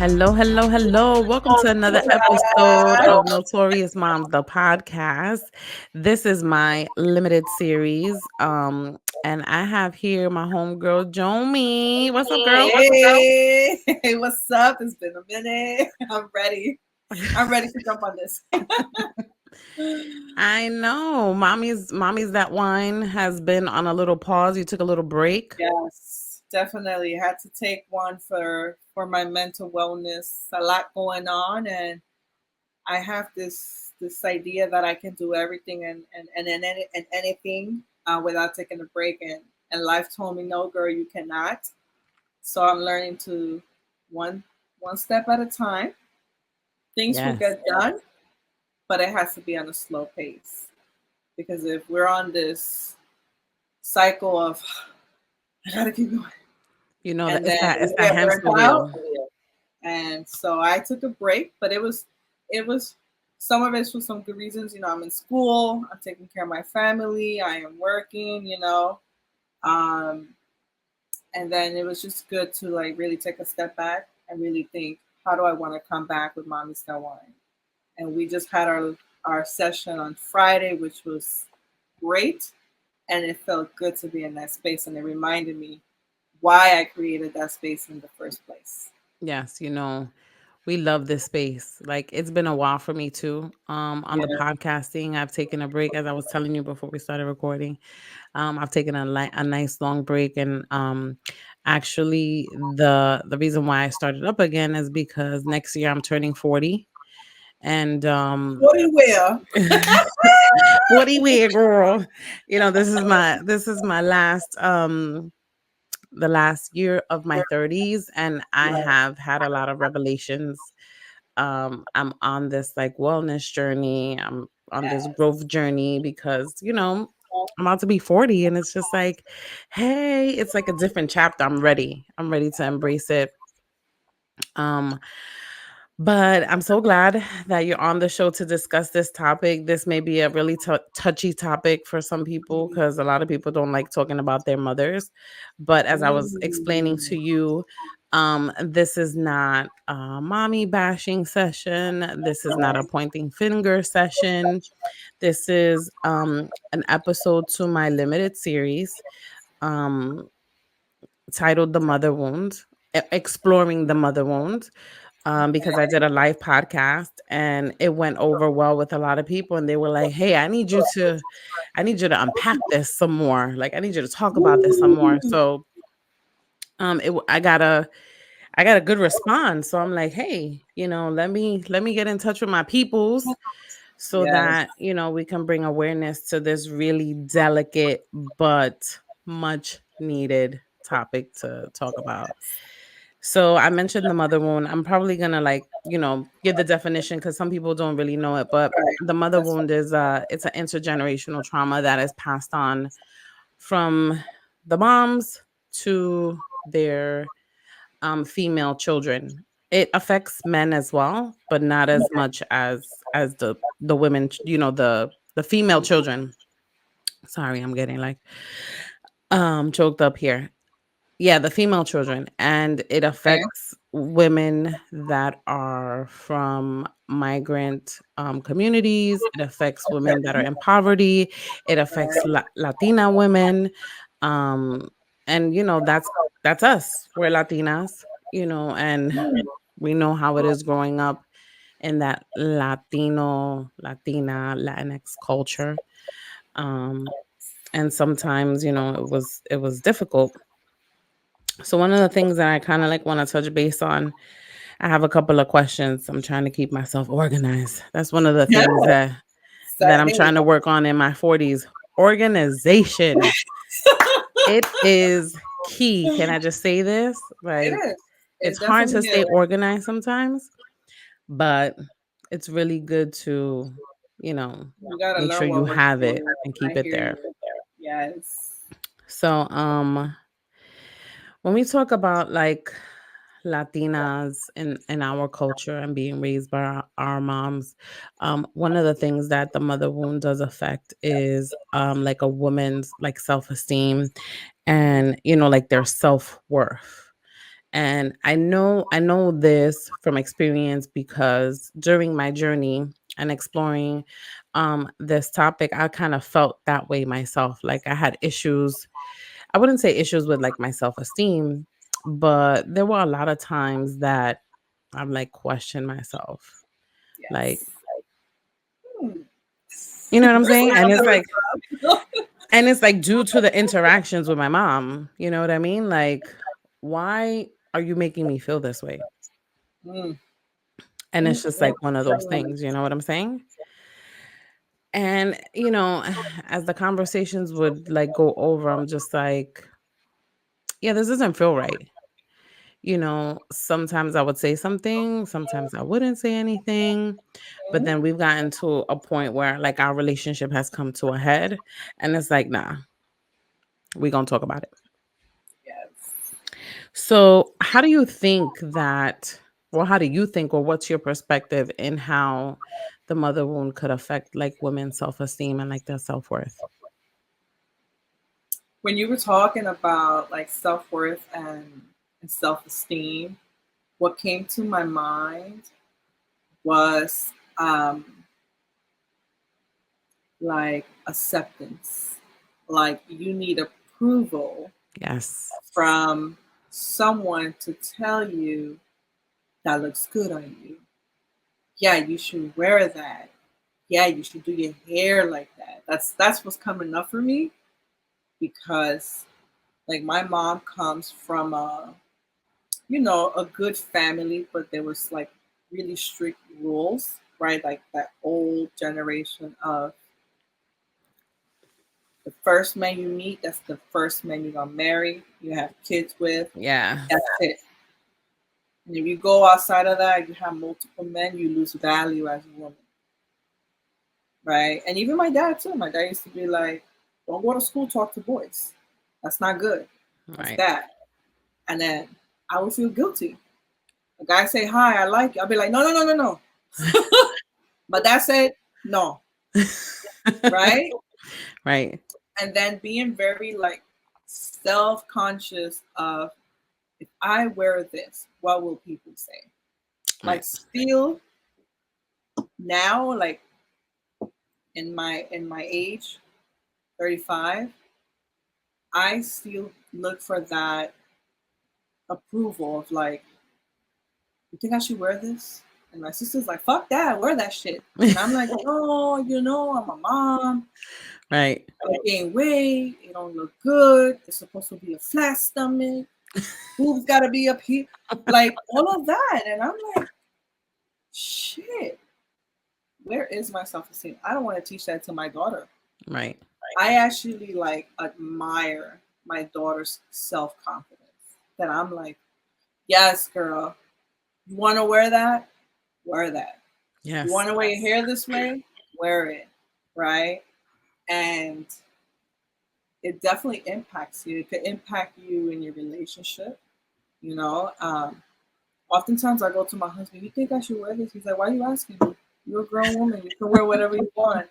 Hello, hello, hello. Welcome to another episode of Notorious Moms, the podcast. This is my limited series. And I have here my homegirl Jomy. What's up, girl? Hey, hey, what's up? It's been a minute. I'm ready. I'm ready to jump on this. I know. Mommy's that wine has been on a little pause. You took a little break. Yes, definitely. Had to take one for my mental wellness. A lot going on, and I have this idea that I can do everything and anything without taking a break. And life told me, no, girl, you cannot. So I'm learning to one one step at a time. Things will Yes. get done, but it has to be on a slow pace. Because if we're on this cycle of I gotta keep going, You know that and then we it's that get burnt hamster out, wheel. and so I took a break, but it was some of it for some good reasons. I'm in school, I'm taking care of my family, I am working, um, and then it was just good to like really take a step back and really think, how do I want to come back with Mommy Star Wine? And we just had our session on Friday, which was great, and it felt good to be in that space, and it reminded me why I created that space in the first place. Yes, we love this space. Like it's been a while for me too. On the Yeah. podcasting, I've taken a break, as I was telling you before we started recording. I've taken a nice long break, and actually, the reason why I started up again is because next year I'm turning 40, and What do you wear? 40 weird girl. This is my last the last year of my 30s, and I Yeah. have had a lot of revelations. I'm on this like wellness journey. I'm on this growth journey because I'm about to be 40, and it's just like, hey, it's like a different chapter. I'm ready to embrace it. um but I'm so glad that you're on the show to discuss this topic. This may be a really touchy topic for some people because a lot of people don't like talking about their mothers. But as I was explaining Mm. to you, this is not a mommy bashing session. This is not a pointing finger session. This is an episode to my limited series um, titled The Mother Wound, exploring the mother wound, because I did a live podcast and it went over well with a lot of people, and they were like, "Hey, I need you to unpack this some more. Like, I need you to talk about this some more." Mm. So, I got a good response. So I'm like, "Hey, let me get in touch with my peoples so Yes. that we can bring awareness to this really delicate but much needed topic to talk about." So I mentioned the mother wound. I'm probably gonna give the definition because some people don't really know it. But Right. the mother That's wound is it's an intergenerational trauma that is passed on from the moms to their female children. It affects men as well, but not as much as the women. The female children. Sorry, I'm getting like choked up here. Yeah, the female children, and it okay. affects women that are from migrant communities. It affects women that are Okay. in poverty. It affects Right. Latina women, um, and that's us. We're Latinas, and we know how it is growing up in that Latinx culture. Um, and sometimes, it was difficult. So one of the things that I kind of like want to touch base on, I have a couple of questions. I'm trying to keep myself organized. That's one of the Yeah. things that I'm Hey, trying to work on in my 40s. Organization. It is key. Can I just say this? it Like, is. it's It hard definitely to stay is. organized sometimes, but it's really good to, you know, We gotta make sure learn you what works have for it you. and I keep it hear there. you. Yes. So, when we talk about like Latinas in our culture and being raised by our moms, one of the things that the mother wound does affect is like a woman's like self esteem and like their self worth. And I know this from experience because during my journey and exploring this topic, I kind of felt that way myself. Like I had issues. I wouldn't say issues with like my self-esteem, but there were a lot of times that I'm like question myself. Like, Yes. Hmm. you know what I'm We're saying? swinging And on it's the like due to the interactions with my mom, you know what I mean? Like, why are you making me feel this way? Mm, And it's just like one of those mm. things, you know what I'm saying? And, as the conversations would like go over, I'm just like, yeah, this doesn't feel right. Sometimes I would say something, sometimes I wouldn't say anything. But then we've gotten to a point where like our relationship has come to a head and it's like, nah, we gonna talk about it. Yes. So how do you think, or what's your perspective in how the mother wound could affect like women's self-esteem and like their self-worth? When you were talking about like self worth and self esteem, what came to my mind was like acceptance. Like you need approval Yes. from someone to tell you that looks good on you. Yeah, you should wear that. Yeah, you should do your hair like that. That's what's coming up for me because like my mom comes from a good family, but there was like really strict rules, right? Like that old generation of the first man you meet, that's the first man you're gonna marry, you have kids with, Yeah. that's it. And if you go outside of that, you have multiple men, you lose value as a woman, right? And even my dad too. My dad used to be like, "Don't go to school, talk to boys. That's not good. That's Right. bad." And then I would feel guilty. A guy say hi, I like you. I'll be like, no, no, no, no, no. But that said, no, right? Right. And then being very like self-conscious of if I wear this, what will people say? Like Right. still now, like in my age, 35, I still look for that approval of like, you think I should wear this? And my sister's like, fuck that, wear that shit. And I'm like, no, I'm a mom. Right. I gain weight. It don't look good. It's supposed to be a flat stomach. Boobs gotta be up here. Like all of that. And I'm like, shit, where is my self-esteem? I don't want to teach that to my daughter. Right. I actually like admire my daughter's self-confidence. That I'm like, yes, girl, you want to wear that? Wear that. You Yes. want to wear your hair this way? Wear it. Right? And it definitely impacts you. It could impact you in your relationship. You know, oftentimes I go to my husband, you think I should wear this? He's like, why are you asking me? You're a grown woman. You can wear whatever you want.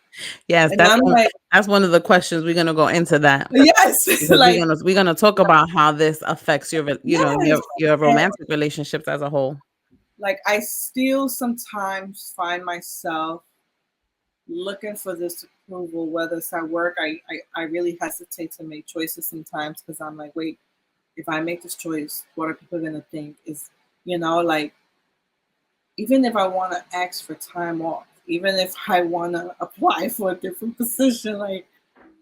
Yes, And I'm like, that's one of the questions we're gonna go into that yes, because like, we're gonna talk about how this affects yes. your And romantic relationships as a whole. like, I still sometimes find myself looking for this approval, whether it's at work. I really hesitate to make choices sometimes because I'm like, wait, if I make this choice, what are people going to think? Like, even if I want to ask for time off, even if I want to apply for a different position, like,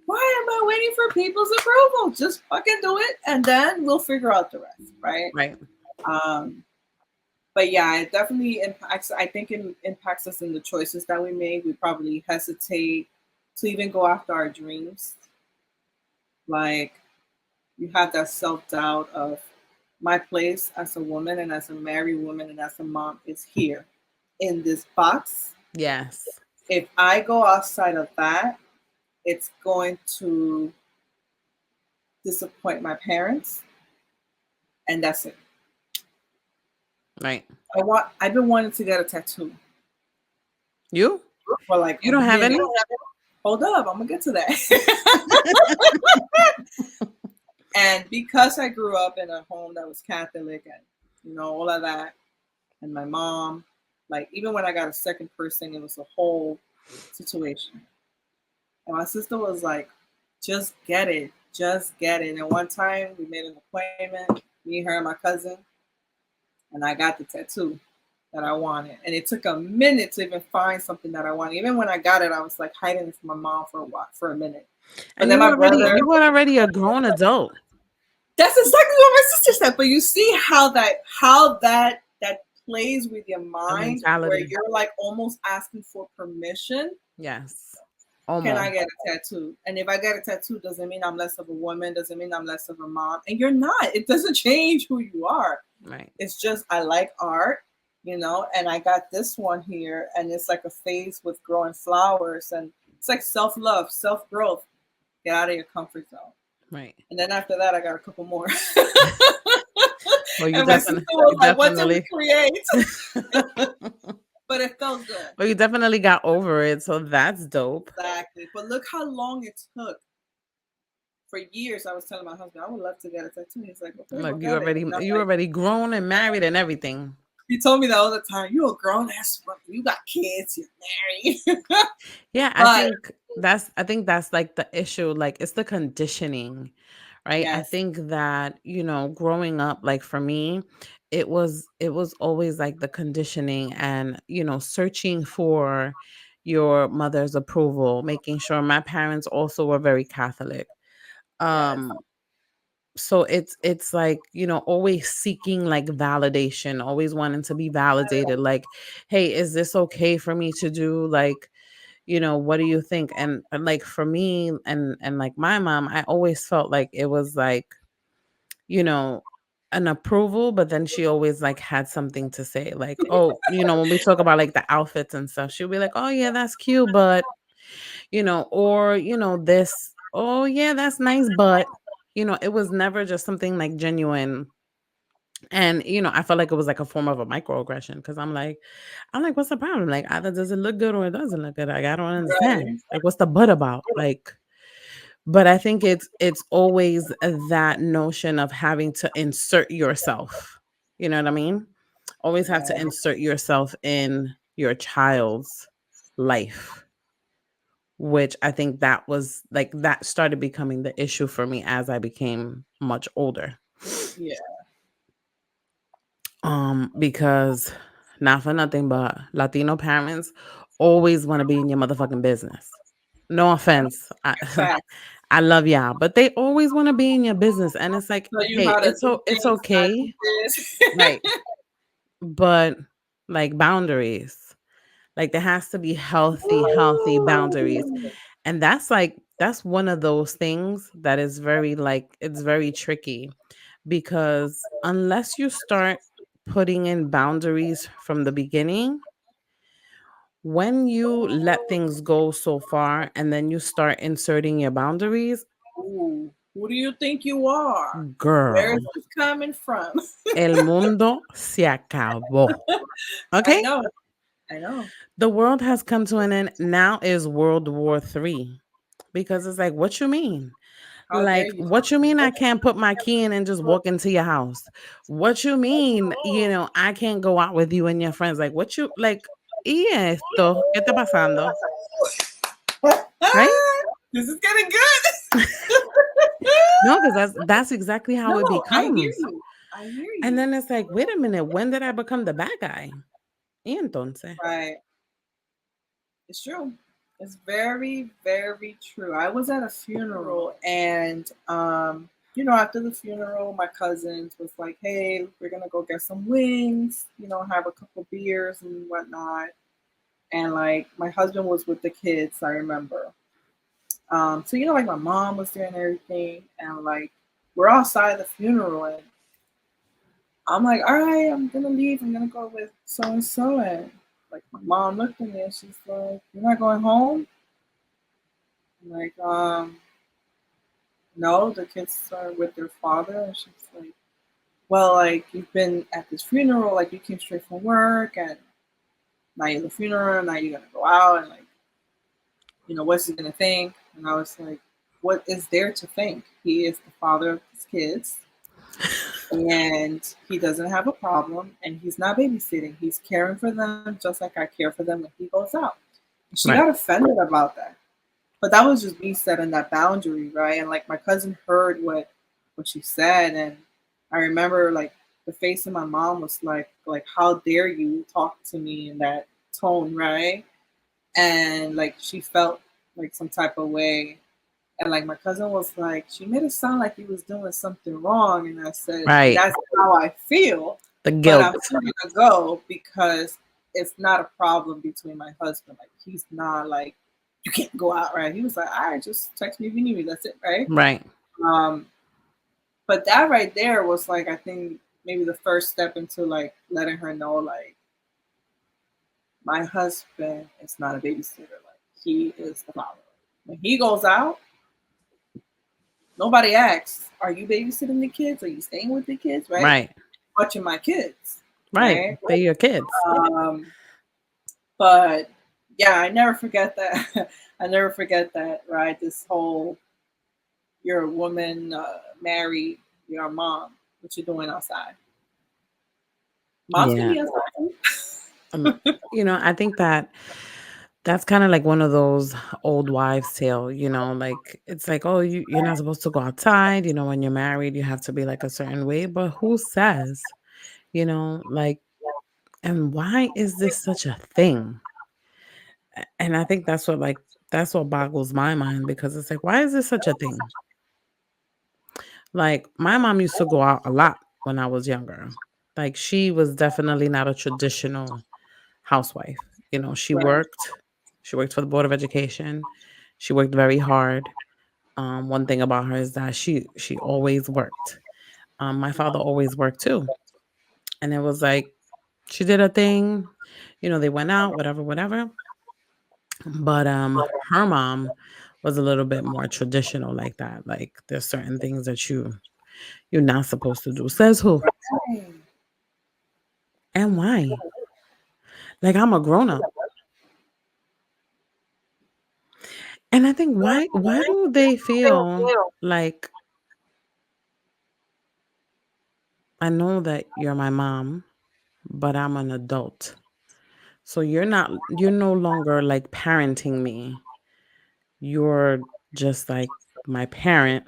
why am I waiting for people's approval? Just fucking do it, and then we'll figure out the rest, right? Right. Um, but yeah, it definitely impacts. I think it impacts us in the choices that we make. We probably hesitate to even go after our dreams. Like you have that self doubt of my place as a woman and as a married woman and as a mom is here in this box. Yes. If I go outside of that, it's going to disappoint my parents, and that's it. Right. I've been wanting to get a tattoo You? for like You a don't have minute. any? Hold up, I'm gonna get to that. And because I grew up in a home that was Catholic and all of that. And my mom, like, even when I got a second person, it was a whole situation. And my sister was like, just get it. Just get it. And one time we made an appointment, me, her, and my cousin, and I got the tattoo that I wanted. And it took a minute to even find something that I wanted. Even when I got it, I was like hiding it from my mom for a while, for a minute. But And then my brother, you were already a grown adult. that's exactly what my sister said. But you see how that plays with your A mind, where mentality. you're like almost asking for permission. Yes. Can I Almost. get a tattoo? And if I get a tattoo, doesn't mean I'm less of a woman, doesn't mean I'm less of a mom. And you're not. It doesn't change who you are. Right. It's just I like art, and I got this one here, and it's like a vase with growing flowers, and it's like self-love, self-growth. Get out of your comfort zone. Right. And then after that, I got a couple more. Well, And my sister was you like, "What did we definitely create?" But it felt good. well, you definitely got over it, so that's dope. Exactly. But look how long it took. For years, I was telling my husband, I would love to get a tattoo. He's like, okay, go Like get it. And I'm you like, already grown and married and everything. he told me that all the time. You're a grown ass woman. You got kids. You're married. Yeah, But I think that's like the issue. Like it's the conditioning, right? I yes, think that, growing up, like for me, it was always like the conditioning and, searching for your mother's approval, making sure my parents also were very Catholic. yes, Um so it's like, always seeking like validation, always wanting to be validated, like, hey, is this okay for me to do? Like, what do you think? And like for me and like my mom, I always felt like it was like, you know an approval, but then she always like had something to say, like, oh, when we talk about like the outfits and stuff, she'll be like, oh yeah, that's cute, but or this, oh yeah, that's nice, but it was never just something like genuine. And I felt like it was like a form of a microaggression, because I'm like, what's the problem? Like, either does it look good or it doesn't look good. Like, I don't understand. right. Like, what's the but about? Like, but I think it's always that notion of having to insert yourself. You know what I mean? Always have to Yeah, insert yourself in your child's life, which I think that was like that started becoming the issue for me as I became much older. yeah. Because not for nothing, but Latino parents always want to be in your motherfucking business. No offense. Facts. I love y'all, but they always want to be in your business. And it's like, Tell you hey, how to do it's things, not do okay. this. Right. But like boundaries. Like there has to be healthy boundaries. Ooh. And that's one of those things that is very like it's very tricky, because unless you start putting in boundaries from the beginning, when you let things go so far and then you start inserting your boundaries, Ooh. Who do you think you are? Where is girl, this coming from? el mundo se acabó. I Okay? know. I know. The world has come to an end. Now is World War III. Because it's like, what you mean? How dare Like, you? what you mean I can't put my key in and just walk into your house? What you mean, I can't go out with you and your friends? Like, what you like, y esto, ¿qué está pasando? Right? This is getting good. No, because that's exactly how it No, I hear becomes. you. I hear And you. then it's like, wait a minute, when did I become the bad guy? Y entonces. Right. It's true. It's very, very true. I was at a funeral, and after the funeral, my cousins was like, "Hey, we're gonna go get some wings, have a couple beers and whatnot." And like my husband was with the kids, I remember. So like my mom was there and everything, and like we're outside the funeral, and I'm like, "All right, I'm gonna leave. I'm gonna go with so and so." And like my mom looked at me and she's like, "You're not going home?" I'm like, no, the kids are with their father. And she's like, well, like, you've been at this funeral, like, you came straight from work, and now you're at the funeral, now you're gonna go out, and like, what's he gonna think? And I was like, what is there to think? He is the father of his kids. and he doesn't have a problem, and he's not babysitting. He's caring for them just like I care for them when he goes out. And she got Right. offended about that. But that was just me setting that boundary, right? And like my cousin heard what she said, and I remember like the face of my mom was like how dare you talk to me in that tone, right? And like she felt like some type of way. And like my cousin was like, she made it sound like he was doing something wrong. And I said, and Right. that's how I feel. The But guilt. I'm still gonna go because it's not a problem between my husband. Like he's not like, you can't go out, right? He was like, all right, just text me if you need me. That's it, right? Right. Um, but that right there was like I think maybe the first step into like letting her know like my husband is not a babysitter. Like he is the father. When he goes out, nobody asks, are you babysitting the kids? Are you staying with the kids? Right? Right. Watching my kids. Right. Right? They're your kids. Um, but yeah, I never forget that. I never forget that, right? This whole you're a woman, married, you're a mom. What you doing outside? Moms can Yeah. be outside too. Um, I think that that's kind of like one of those old wives' tale, like it's like, oh, you're not supposed to go outside, when you're married, you have to be like a certain way. But who says, like, and why is this such a thing? And I think that's what boggles my mind because it's like, why is this such a thing? Like, my mom used to go out a lot when I was younger. Like, she was definitely not a traditional housewife. She Right. worked. She worked for the Board of Education. She worked very hard. One thing about her is that she always worked. My father always worked too, and it was like she did a thing. They went out, whatever, whatever. But her mom was a little bit more traditional like that. Like there's certain things that you're not supposed to do. Says who? Right. And why? Like I'm a grown up. And I think why do they feel like I know that you're my mom, but I'm an adult. So you're no longer like parenting me. You're just like my parent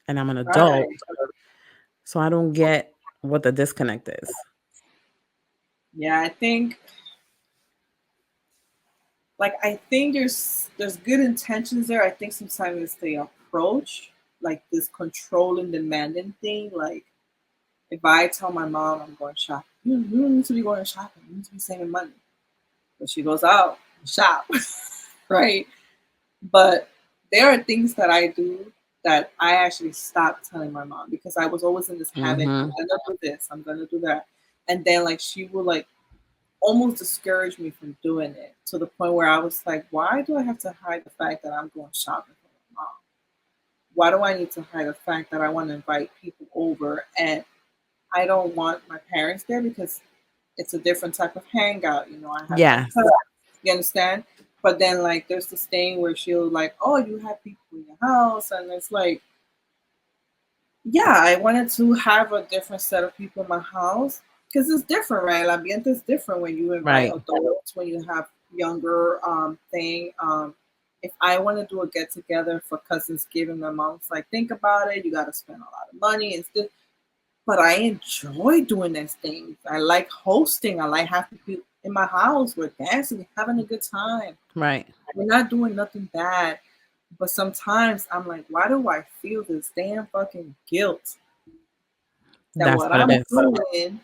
and I'm an adult. Right. So I don't get what the disconnect is. Yeah, I think there's good intentions there. I think sometimes it's the approach, like this control and demanding thing. Like if I tell my mom I'm going shopping, you don't need to be going shopping. You need to be saving money. But she goes out and shop, right? But there are things that I do that I actually stopped telling my mom because I was always in this habit. I'm Mhm. gonna do this. I'm gonna do that, and then like she would like almost discouraged me from doing it to the point where I was like, why do I have to hide the fact that I'm going shopping for my mom? Why do I need to hide the fact that I want to invite people over and I don't want my parents there because it's a different type of hangout? I have my Yes. cousin. You understand? But then like there's this thing where she'll like, oh, you have people in your house, and it's like, yeah, I wanted to have a different set of people in my house because it's different, right? El ambiente is different when you invite Right. adults, when you have younger thing. If I want to do a get together for cousins giving my mom's like, think about it, you got to spend a lot of money and stuff. But I enjoy doing these things. I like hosting. I like having people in my house. We're dancing, having a good time. Right. We're not doing nothing bad. But sometimes I'm like, why do I feel this damn fucking guilt that That's what what it I'm is. doing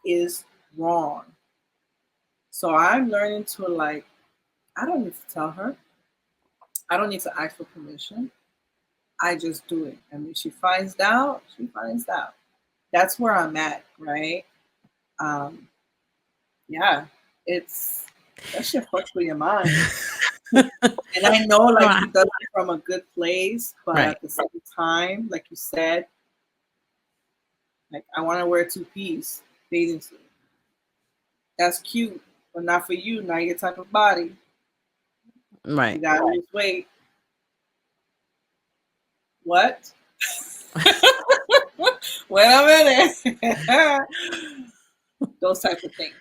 is wrong? So I'm learning to like, I don't need to tell her. I don't need to ask for permission. I just do it. And when she finds out, she finds out. That's where I'm at, right? Um, yeah, it's that shit fucks with your mind. And I know No, like she does it from a good place, but right. at the same time, like you said, like I want to wear two piece bathing suit. That's cute, but not for you. Not your type of body. You Right. gotta lose weight. What? Wait a minute. Those type of things.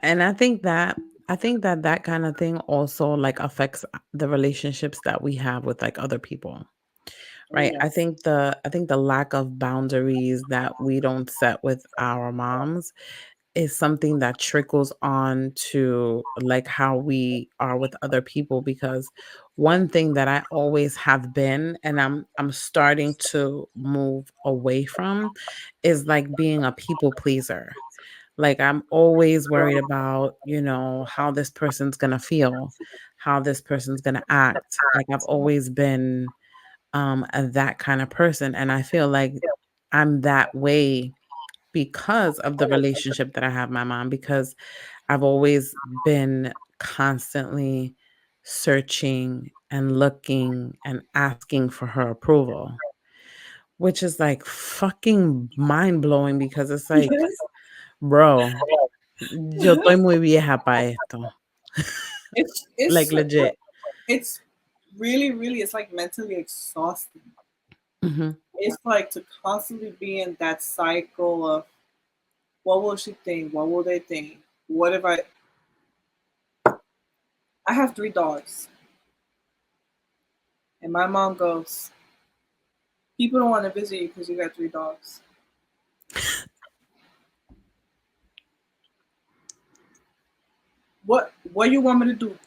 And I think that that kind of thing also like affects the relationships that we have with like other people. Oh Right. yes. I think the lack of boundaries that we don't set with our moms is something that trickles on to like how we are with other people, because one thing that I always have been, and I'm starting to move away from, is like being a people pleaser. Like I'm always worried about, how this person's going to feel, how this person's going to act. Like I've always been that kind of person, and I feel like I'm that way because of the relationship that I have with my mom, because I've always been constantly searching and looking and asking for her approval, which is like fucking mind blowing because it's like, Yes. bro, yo estoy muy vieja para esto. It's Like legit. it's really, really, it's like mentally exhausting. Mhm. It's like to constantly be in that cycle of what will she think? What will they think? What if I have three dogs and my mom goes, people don't want to visit you because you got three dogs. What you want me to do?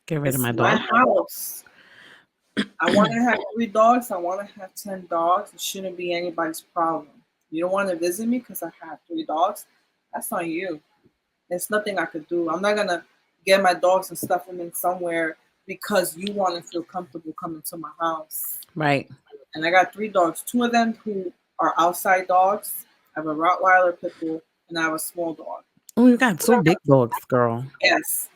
Get rid of It's my my dog. house. I want to have three dogs. I want to have 10 dogs. It shouldn't be anybody's problem. You don't want to visit me because I have three dogs. That's on you. There's nothing I could do. I'm not gonna get my dogs and stuff them in somewhere because you want to feel comfortable coming to my house. Right. And I got three dogs. Two of them who are outside dogs. I have a Rottweiler pit bull and I have a small dog. Oh, you got two big dogs, girl. Yes,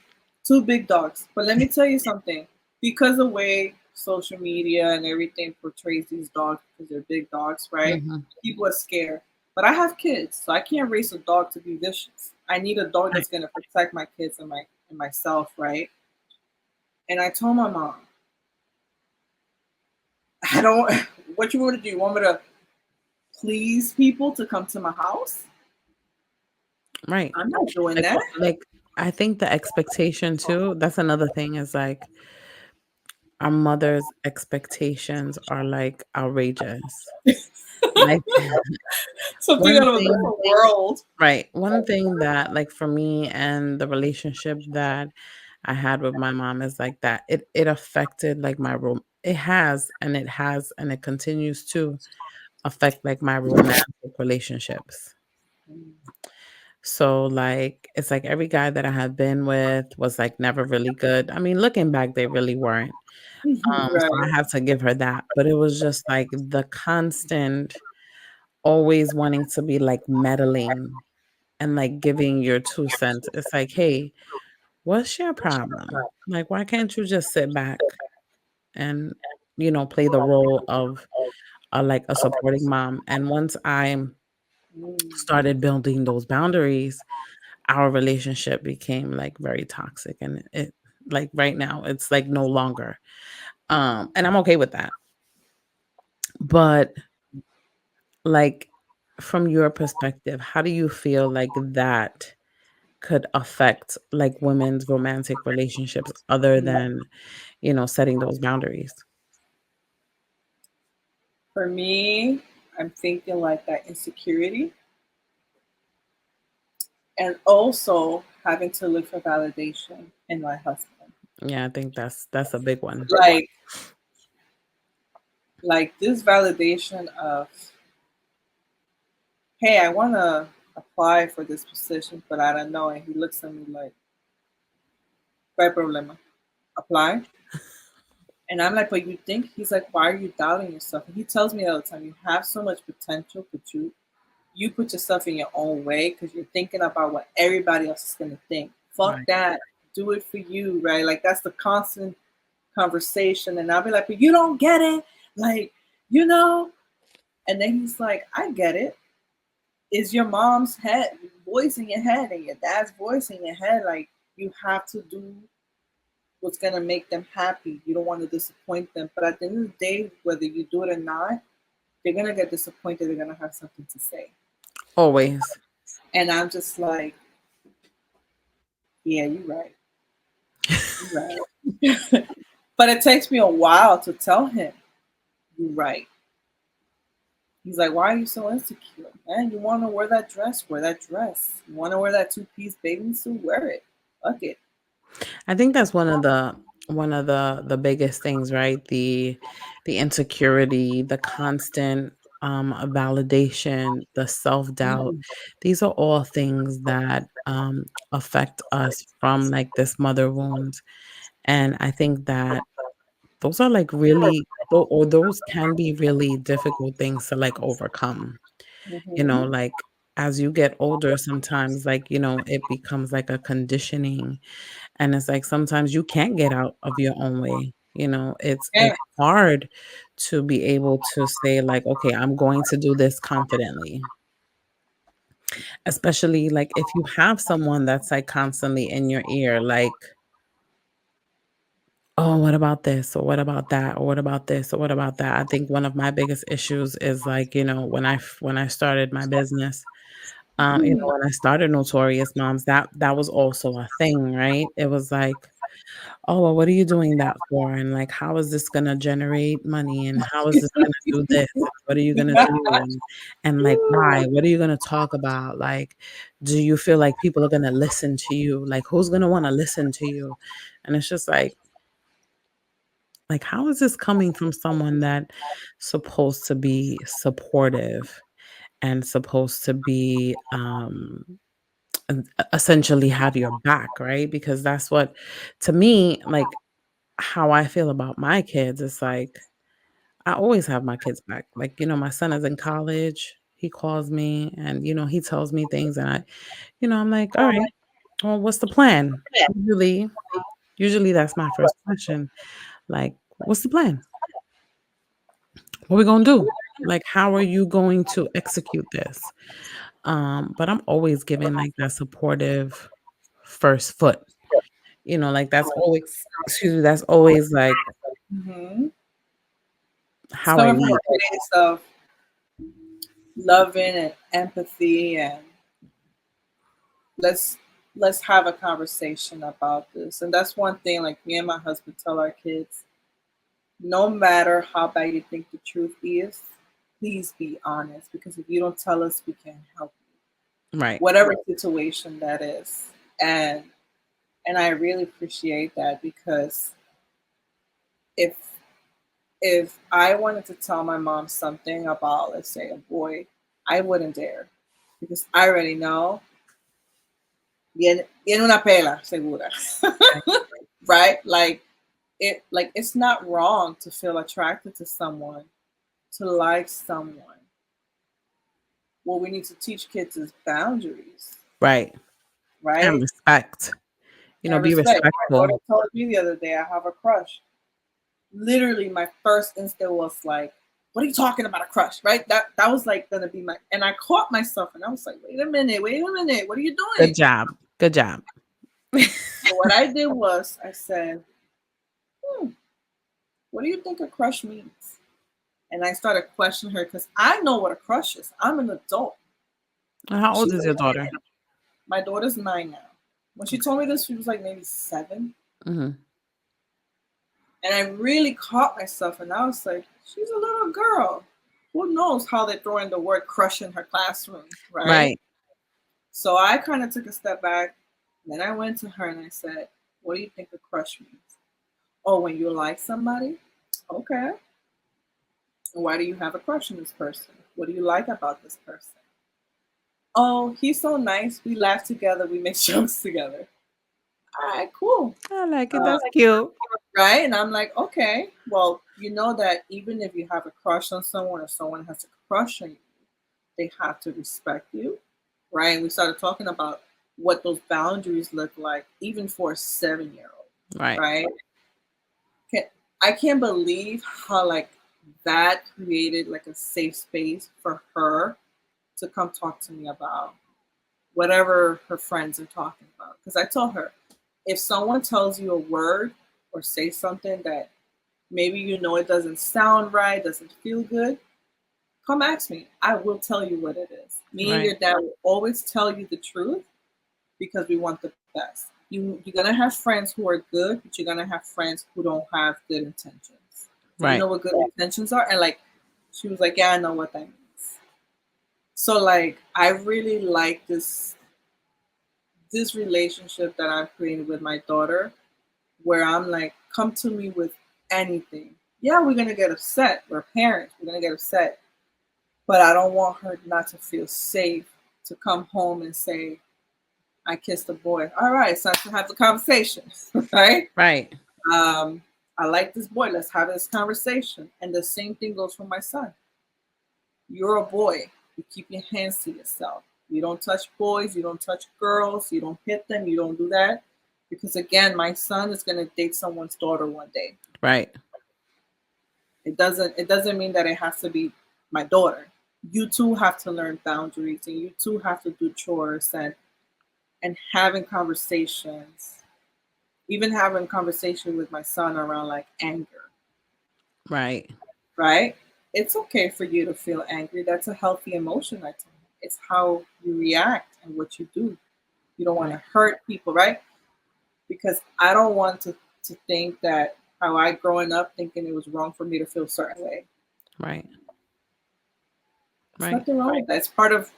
two big dogs. But let me tell you something. Because the way social media and everything portrays these dogs because they're big dogs, right? Mhm. People are scared. But I have kids, so I can't raise a dog to be vicious. I need a dog Right. that's gonna protect my kids and myself, right? And I told my mom, I don't. What you want to do? You want me to please people to come to my house? Right. I'm not doing Like that. what like I think the expectation too, that's another thing, is like our mother's expectations are like outrageous. Like Something one out of a thing, different world. right. One thing that like for me and the relationship that I had with my mom is like that it affected like my room. It has and it continues to affect like my romantic relationships. So like it's like every guy that I have been with was like never really good. I mean, looking back, they really weren't. So Right. I have to give her that. But it was just like the constant always wanting to be like meddling and like giving your 2 cents. It's like, hey, what's your problem? Like, why can't you just sit back and, play the role of like a supporting mom? And once I Mm. started building those boundaries, our relationship became like very toxic, and it like right now it's like no longer. And I'm okay with that. But like from your perspective, how do you feel like that could affect like women's romantic relationships other than, setting those boundaries? For me, I'm thinking like that insecurity and also having to look for validation in my husband. Yeah, I think that's a big one. Like like this validation of, hey, I wanna apply for this position, but I don't know. And he looks at me like, "No hay problema. Apply." And I'm like, but you think? He's like, why are you doubting yourself? And he tells me all the time, you have so much potential, but you put yourself in your own way because you're thinking about what everybody else is gonna think. Fuck Right. that. Do it for you, right? Like that's the constant conversation. And I'll be like, but you don't get it. Like, you know? And then he's like, I get it. Is your mom's head voice in your head and your dad's voice in your head? Like you have to do what's gonna make them happy. You don't want to disappoint them. But at the end of the day, whether you do it or not, they're gonna get disappointed. They're gonna have something to say, Always. and I'm just like, yeah, you're right, you're right. But it takes me a while to tell him, you're right. He's like, why are you so insecure? Man, you want to wear that dress? Wear that dress. You want to wear that two-piece bathing suit? Wear it. Fuck it. I think that's one of the biggest things, right? The insecurity, the constant validation, the self-doubt. Mhm. These are all things that affect us from like this mother wound. And I think that those are like really or those can be really difficult things to like overcome. Mhm. Like as you get older, sometimes like, it becomes like a conditioning, and it's like sometimes you can't get out of your own way. Okay. It's hard to be able to say like, okay, I'm going to do this confidently. Especially like if you have someone that's like constantly in your ear, like, oh, what about this? Or what about that? Or what about this? Or what about that? I think one of my biggest issues is like, when I started my business, Mhm. when I started Notorious Moms, that was also a thing, right? It was like, "Oh, well, what are you doing that for? And, like, how is this gonna generate money? And how is this gonna do this? And what are you gonna do? And, like, why? What are you gonna talk about? Like, do you feel like people are gonna listen to you? Like, who's gonna wanna listen to you?" And it's just like, how is this coming from someone that supposed to be supportive and supposed to be, essentially have your back, right? Because that's what to me, like, how I feel about my kids, it's like, I always have my kids back. Like, my son is in college. He calls me and, he tells me things and I'm like, all right, well, what's the plan? Usually, usually that's my first question. Like, what's the plan? What we gonna do? Like, how are you going to execute this? But I'm always giving like that supportive first foot. Like that's always excuse me, that's always like Mhm. It's how I coming from lead. a place of loving and empathy, and let's let's have a conversation about this. And that's one thing. Like me and my husband tell our kids, no matter how bad you think the truth is, please be honest. Because if you don't tell us, we can't help you, Right. whatever situation that is. And and I really appreciate that because if if I wanted to tell my mom something about, let's say, a boy, I wouldn't dare because I already know. Viene una pela, segura. Right. Right? Like it's not wrong to feel attracted to someone, to like someone. What we need to teach kids is boundaries, Right. And right? respect. And Be respect. My daughter respectful. told me the other day I have a crush. Literally my first instinct was like, what are you talking about, a crush? Right? That was like gonna be my, and I caught myself and I was like, wait a minute, what are you Good doing? job. Good job. So what I did was I said, hmm, what do you think a crush means? And I started questioning her because I know what a crush is. I'm an adult. How old She's is your daughter? my daughter's 9 now. When she told me this, she was like maybe 7. Mhm. And I really caught myself and I was like, she's a little girl. Who knows how they throw in the word crush in her classroom, right? Right. So I kind of took a step back. Then I went to her and I said, what do you think a crush means? Oh, when you like somebody? Okay. Why do you have a crush on this person? What do you like about this person? Oh, he's so nice. We laugh together. We make jokes together. All right, cool. I like it. Uh, That's cute. right? And I'm like, okay, well, you know that even if you have a crush on someone or someone has a crush on you, they have to respect you, right? And we started talking about what those boundaries look like, even for a 7-year old, Right. right? Can, I can't believe how like that created like a safe space for her to come talk to me about whatever her friends are talking about. Because I told her, if someone tells you a word or say something that maybe you know it doesn't sound right, doesn't feel good, come ask me. I will tell you what it is. Me and Right. your dad will always tell you the truth because we want the best. You're gonna have friends who are good, but you're gonna have friends who don't have good intentions. Do you Right. know what good intentions are? And like she was like, yeah, I know what that means. So like I really like this relationship that I've created with my daughter where I'm like, come to me with anything. Yeah, we're gonna get upset. We're parents, we're gonna get upset. But I don't want her not to feel safe to come home and say, I kissed a boy. All right, it's time to have the conversation, right? Right. Um, I like this boy. Let's have this conversation. And the same thing goes for my son. You're a boy. You keep your hands to yourself. You don't touch boys. You don't touch girls. You don't hit them. You don't do that. Because again, my son is going to date someone's daughter one day. Right. It doesn't mean that it has to be my daughter. You too have to learn boundaries and you too have to do chores and having conversations, even having conversation with my son around like anger, Right. right? It's okay for you to feel angry. That's a healthy emotion. I tell him. It's how you react and what you do. You don't want Right. to hurt people, right? Because I don't want to think that how I growing up thinking it was wrong for me to feel a certain way. Right. It's Right. nothing wrong with that. It's part of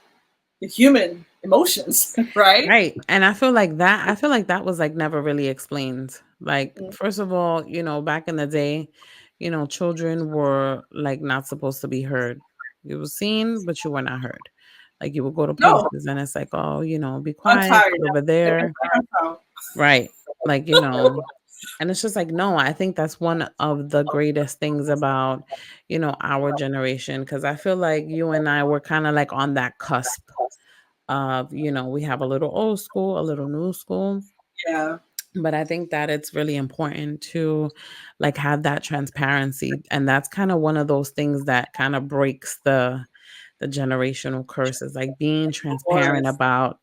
the human emotions, right? Right. And I feel like that was like never really explained. Like, Mm. first of all, back in the day, children were like not supposed to be heard. You were seen, but you were not heard. Like you would go to No, places and it's like, oh, be I'm quiet, tired sit now. over Get my there. pants out. Right. Like, and it's just like, no, I think that's one of the greatest things about, our generation. Cause I feel like you and I were kind of like on that cusp of, we have a little old school, a little new school. Yeah, But I think that it's really important to like have that transparency. And that's kind of one of those things that kind of breaks the generational curses, like being of transparent course. about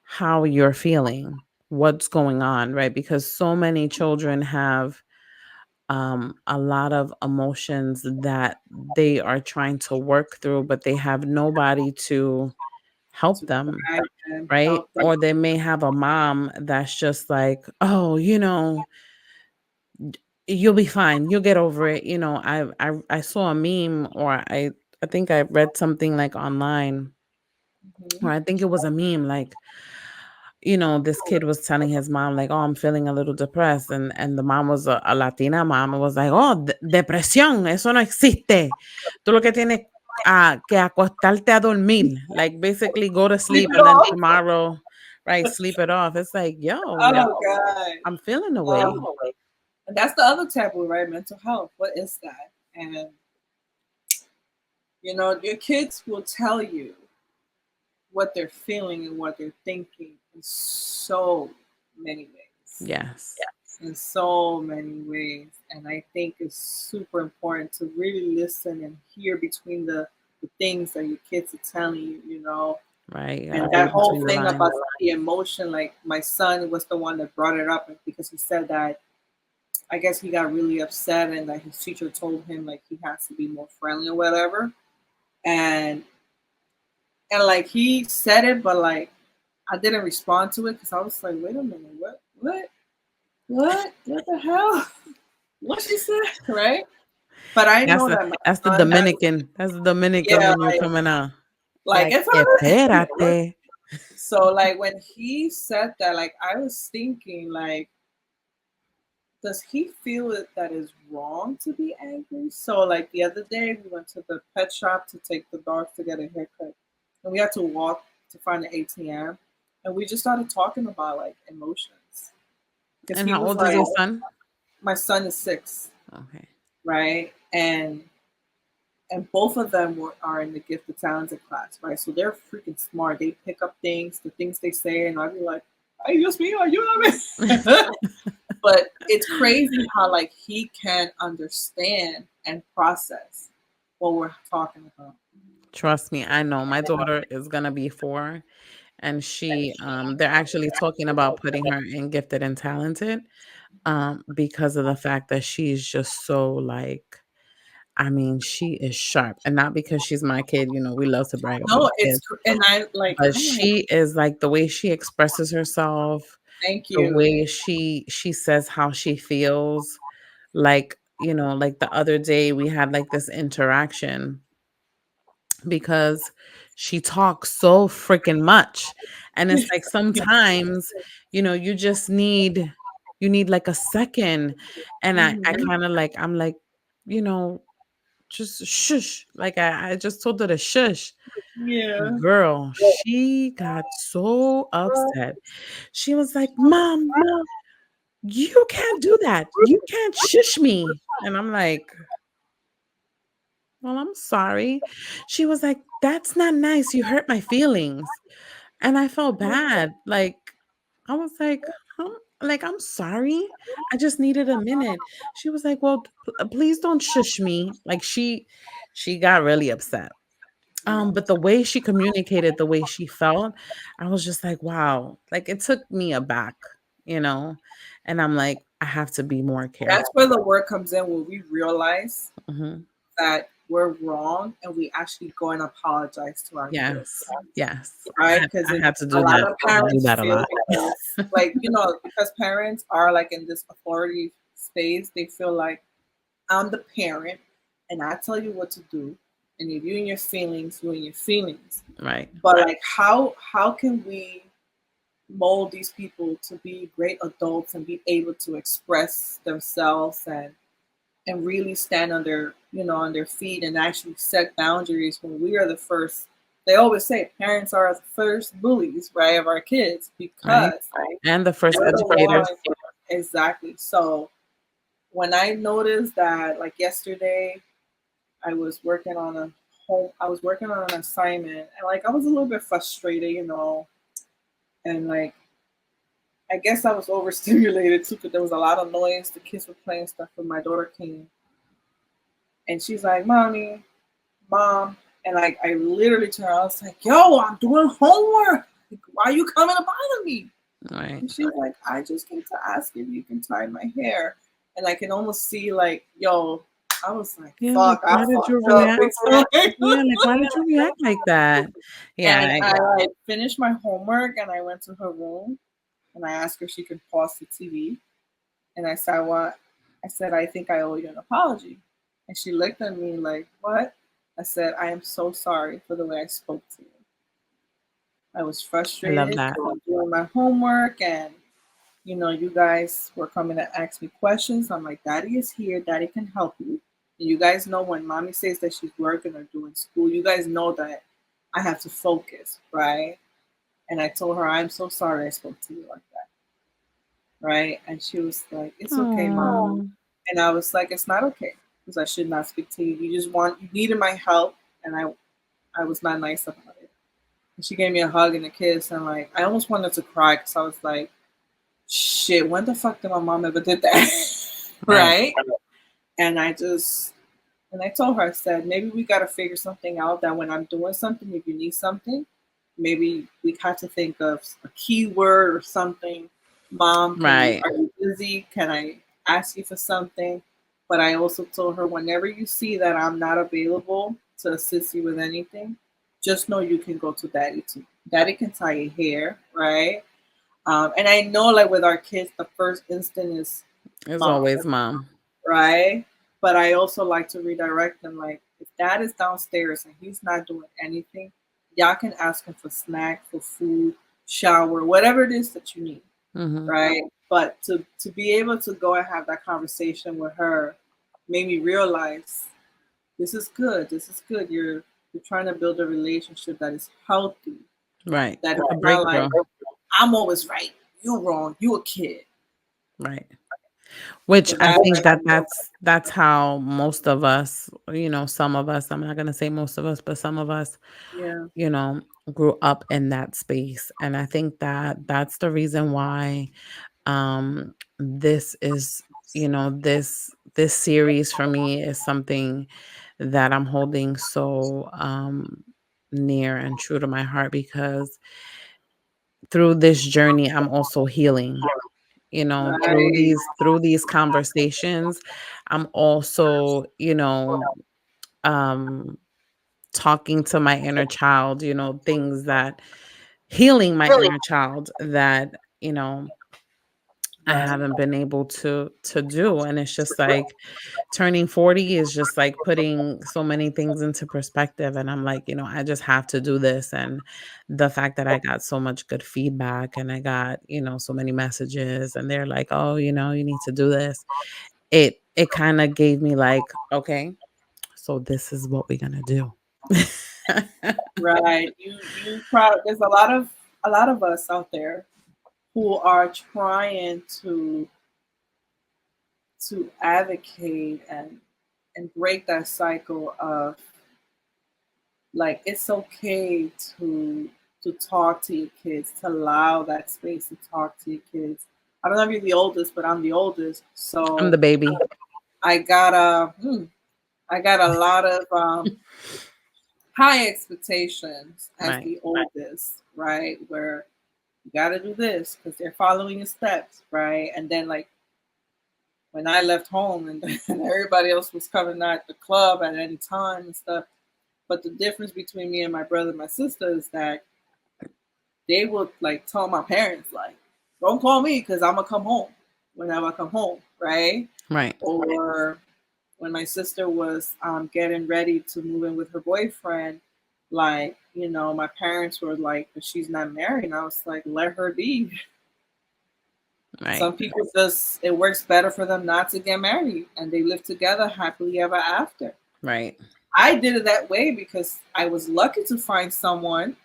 how you're feeling, what's going on, right? Because so many children have a lot of emotions that they are trying to work through, but they have nobody to help To them, guide them, right? help them. Or they may have a mom that's just like, oh, you'll be fine, you'll get over it. I saw a meme, or I think I read something like online, or Mhm. I think it was a meme, like, this kid was telling his mom, like, "Oh, I'm feeling a little depressed," and the mom was a Latina mom, and was like, "Oh, depresión, eso no existe. Tú lo que tienes que acostarte a dormir, like basically go to Sleep sleep, it and then off. tomorrow, right, sleep it off." It's like, yo, like Oh God. I'm feeling away. Oh. And that's the other taboo, right? Mental health. What is that? And your kids will tell you what they're feeling and what they're thinking in so many ways. Yes, In so many ways. And I think it's super important to really listen and hear between the things that your kids are telling you. right. You And gotta that read whole between the thing about lines. the emotion, like my son was the one that brought it up because he said that I guess he got really upset and that his teacher told him like he has to be more friendly or whatever. And like he said it, but like I didn't respond to it because I was like, wait a minute, what the hell? What she said, right? But I That's know the that my that's the son has, Dominican. That's the Dominican yeah, when you're coming out. like Like, it's all right. espérate. So like when he said that, like I was thinking, like, does he feel that is wrong to be angry? So like the other day we went to the pet shop to take the dog to get a haircut, and we had to walk to find an ATM, and we just started talking about like emotions because And he how was old is like, your son? my son is 6, Okay. right, and both of them are in the gifted talented class, right? So they're freaking smart. They pick up things, the things they say, and I'd be like, "Hey, you me? Are you know what I mean?" But it's crazy how like he can understand and process what we're talking about. Trust me, I know. My daughter is gonna be 4, and they're actually talking about putting her in gifted and talented, because of the fact that she's just so like, I mean, she is sharp, and not because she's my kid, we love to brag about No, our kids, and I like, but I'm like, she is like the way she expresses herself, thank the you. way she says how she feels, like, like the other day we had like this interaction because she talks so freaking much. And it's like sometimes, you need like a second. And I Mhm. kind of like, I'm like, you know, just shush. Like I just told her to shush. Yeah. Girl, she got so upset. She was like, Mom, you can't do that. You can't shush me. And I'm like, well, I'm sorry. She was like, that's not nice. You hurt my feelings. And I felt bad. Like, I was like, huh? Like, I'm sorry. I just needed a minute. She was like, well, please don't shush me. Like she got really upset. Yeah. But the way she communicated, the way she felt, I was just like, wow. Like it took me aback, you know? And I'm like, I have to be more That's careful. where the work comes in, when we realize Hmm. that we're wrong and we actually go and apologize to our Yes. kids, Yes. right? Because I had to a do lot that. of I do parents that a feel lot. because, like, because parents are like in this authority space, they feel like I'm the parent and I tell you what to do. And if you're in your feelings, you're in your feelings. Right. But like, how can we mold these people to be great adults and be able to express themselves and really stand on their on their feet and actually set boundaries when we are the first. They always say parents are the first bullies, right, of our kids, Right. because And the first we're the educators. ones. Exactly. So when I noticed that, like yesterday, I was working on a I was working on an assignment, and like I was a little bit frustrated, and like I guess I was overstimulated too because there was a lot of noise. The kids were playing stuff, and my daughter came and she's like, "Mommy, Mom," and like I literally turned around. I was like, "Yo, I'm doing homework. Like, why are you coming to bother me?" Right. And she's like, "I just came to ask if you can tie my hair," and I can almost see like, yo, I was like, Yeah, like "Fuck, I why did you fucked up react? big time." Yeah, like why did you react like that? Yeah, And I like finished my homework and I went to her room and I asked her if she could pause the TV. And I said, "What?" I said, "I think I owe you an apology." And she looked at me like, "What?" I said, "I am so sorry for the way I spoke to you. I was I love frustrated that. because I'm doing my homework and you guys were coming to ask me questions. I'm like, Daddy is here. Daddy can help you. And you guys know when mommy says that she's working or doing school, you guys know that I have to focus, right?" And I told her, "I'm so sorry I spoke to you like that." Right? And she was like, "It's okay, Mom." Oh, And I was like, "It's not okay because I should not speak to you. You needed my help, and I was not nice about it." And she gave me a hug and a kiss, and like I almost wanted to cry because I was like, "Shit, when the fuck did my mom ever did that?" right. Right? And I told her, I said, maybe we got to figure something out that when I'm doing something, if you need something, maybe we have to think of a keyword or something. Mom, Right. are you busy? Can I ask you for something? But I also told her, whenever you see that I'm not available to assist you with anything, just know you can go to Daddy too. Daddy can tie your hair, right? And I know, like with our kids, the first instinct is It's mom, always mom. right? But I also like to redirect them. Like, if dad is downstairs and he's not doing anything, y'all can ask him for snack, for food, shower, whatever it is that you need, Mhm. right? But to be able to go and have that conversation with her made me realize this is good. This is good. You're trying to build a relationship that is healthy. Right. That It's is a not like breakthrough. I'm always right, you're wrong, you a kid. Right. Which So I that think that's how most of us, some of us, I'm not going to say most of us, but some of us, yeah. you know, grew up in that space. And I think that that's the reason why this is, this series for me is something that I'm holding so near and true to my heart because through this journey I'm also healing, Right. through these conversations, I'm also, um talking to my inner child, things that healing my inner child that, I Right. haven't been able to do. And it's just like turning 40 is just like putting so many things into perspective. And I'm like, I just have to do this. And the fact that I got so much good feedback and I got, so many messages and they're like, oh, you need to do this. It kind of gave me like, okay, so this is what we're gonna do. Right. You probably there's a lot of us out there who are trying to advocate and break that cycle of like it's okay to talk to your kids, to allow that space to talk to your kids. I don't know if you're the oldest, but I'm the oldest, I'm so the baby. I got I got a lot of high expectations as Right, the oldest, right? Where you got to do this because they're following your steps, right? And then like when I left home and, and everybody else was coming at the club at any time and stuff. But the difference between me and my brother and my sister is that they would like tell my parents like, "Don't call me because I'm gonna come home whenever I come home," right? right, Or when my sister was getting ready to move in with her boyfriend, like my parents were like, "But she's not married." And I was like, "Let her be." right, Some people just it works better for them not to get married, and they live together happily ever after. right, I did it that way because I was lucky to find someone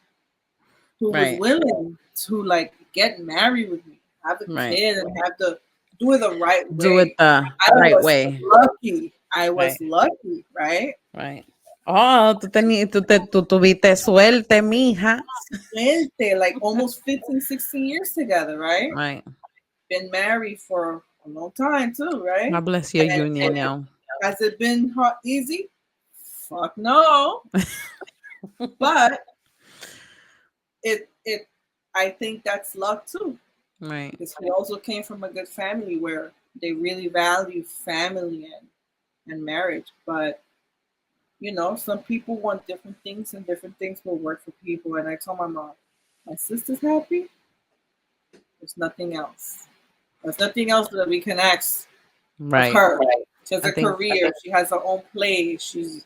who was right, willing to like get married with me, have a right. kid, and have to do it the right Do it way. the I right was way. lucky. I Right, was lucky, right? right. Oh, tú tuviste suerte, mija. Suerte, like almost 15, 16 years together, right? Right. Been married for a long time too, right? God bless your union, And yo. has it been easy? Fuck no. But it I think that's luck too. Right, Because he also came from a good family where they really value family and marriage. But some people want different things and different things will work for people. And I told my mom, my sister's happy, there's nothing else. There's nothing else that we can ask of right. her. She has I a think career, she has her own place, she's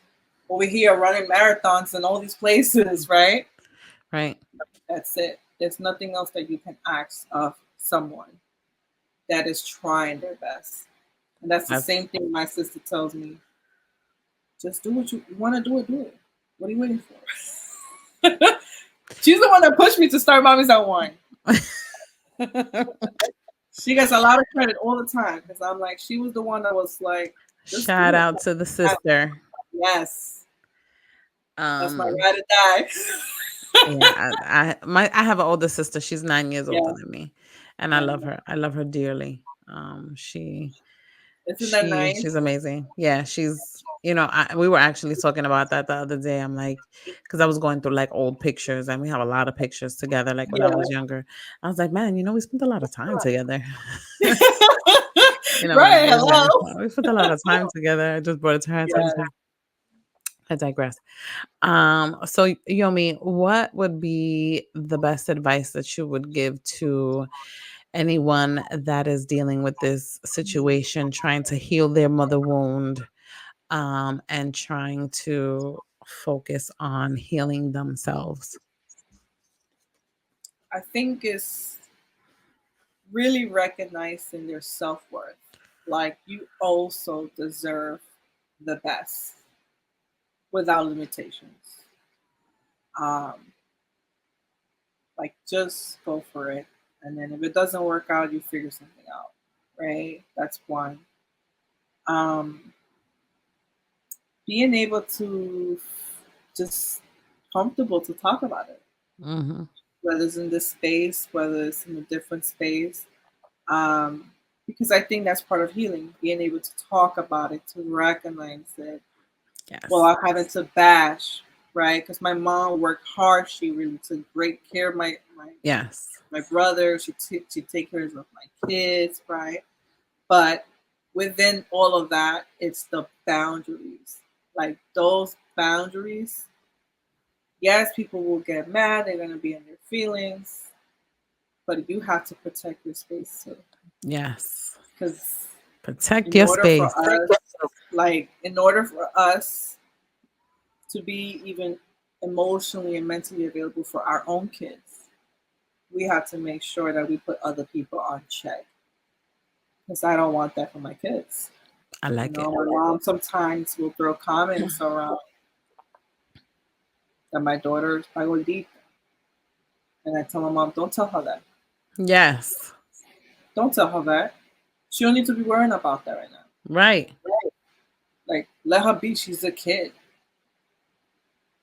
over here running marathons in all these places, right? right. That's it. There's nothing else that you can ask of someone that is trying their best. And that's the That's same thing my sister tells me. Just do what you want to do it, do it. What are you waiting for? She's the one that pushed me to start Mommies at Wine. She gets a lot of credit all the time because I'm like, she was the one that was like, just shout do it. out to the sister. Yes, that's my Um, ride or die. yeah, I have an older sister. She's 9 years older Yeah, than me, and I I love know. her. I love her dearly. She Isn't that nice? she's amazing. Yeah, we were actually talking about that the other day. I'm like, because I was going through like old pictures, and we have a lot of pictures together. Like when I Yeah. was younger, I was like, man, we spent a lot of time together. When Right. I was younger, Hello. so we spent a lot of time together. I just brought it to her Yeah. attention. I digress. So Yomi, what would be the best advice that you would give to anyone that is dealing with this situation, trying to heal their mother wound, and trying to focus on healing themselves? I think it's really recognizing their self worth. Like you also deserve the best without limitations. Um, like just go for it, and then if it doesn't work out, you figure something out. Right? That's one. Um, Being able to just comfortable to talk about it, Hmm. whether it's in this space, whether it's in a different space. Um, because I think that's part of healing, being able to talk about it, to recognize it. Well, Yes. I having to bash, right? Because my mom worked hard. She really took great care of my Yes. my brother. She take care of my kids, right? But within all of that, it's the boundaries. Like those boundaries, yes, people will get mad, they're going to be in their feelings, but you have to protect your space too. Yes. Because Protect in your order for space. us, like, in order for us to be even emotionally and mentally available for our own kids, we have to make sure that we put other people on check. Because I don't want that for my kids. I You like know, it. my mom sometimes will throw comments around that my daughter is gordita. And I tell my mom, don't tell her that. Yes. Don't tell her that. She don't need to be worrying about that right now. Right. Like, let her be. She's a kid.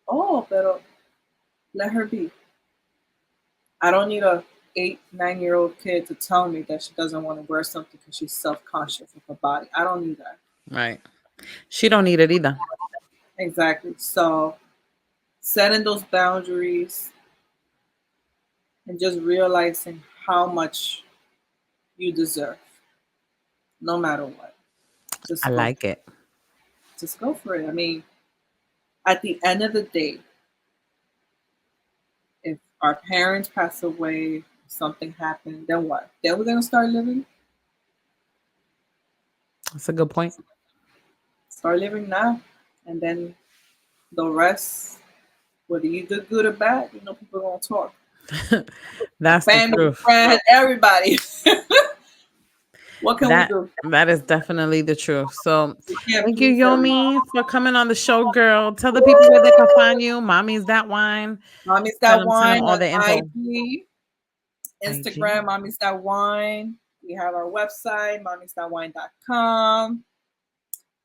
Oh, pero let her be. I don't need a 8, 9 year old kid to tell me that she doesn't want to wear something because she's self conscious of her body. I don't need that. Right. She don't need it either. Exactly. So setting those boundaries and just realizing how much you deserve, no matter what. I Just go, like it. just go for it. I mean, at the end of the day, if our parents pass away, something happened, then what? Then we're gonna start living. That's a good point. Start living now, and then the rest, whether you do good or bad, you know people gonna talk. That's the Family, truth. friends, everybody. What can we That do? that is definitely the truth. So We can't thank you, please everyone. Yomi, for coming on the show, girl. Tell the people where they can find you. Mommy's that wine. Mommy's Tell That them to know Wine all on the info. IG, IG. Instagram, Mommy's That Wine. We have our website, mommy'sthatwine.com.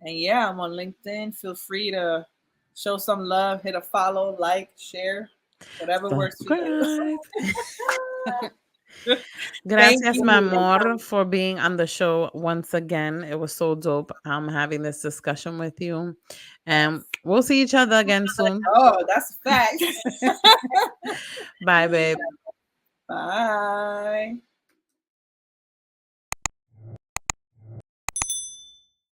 And yeah, I'm on LinkedIn. Feel free to show some love, hit a follow, like, share, whatever works for you. Subscribe. Thank Gracias, mi you. amor, for being on the show once again. It was so dope having this discussion with you. And we'll see each other again soon. Oh, that's a fact. Bye, babe. Bye.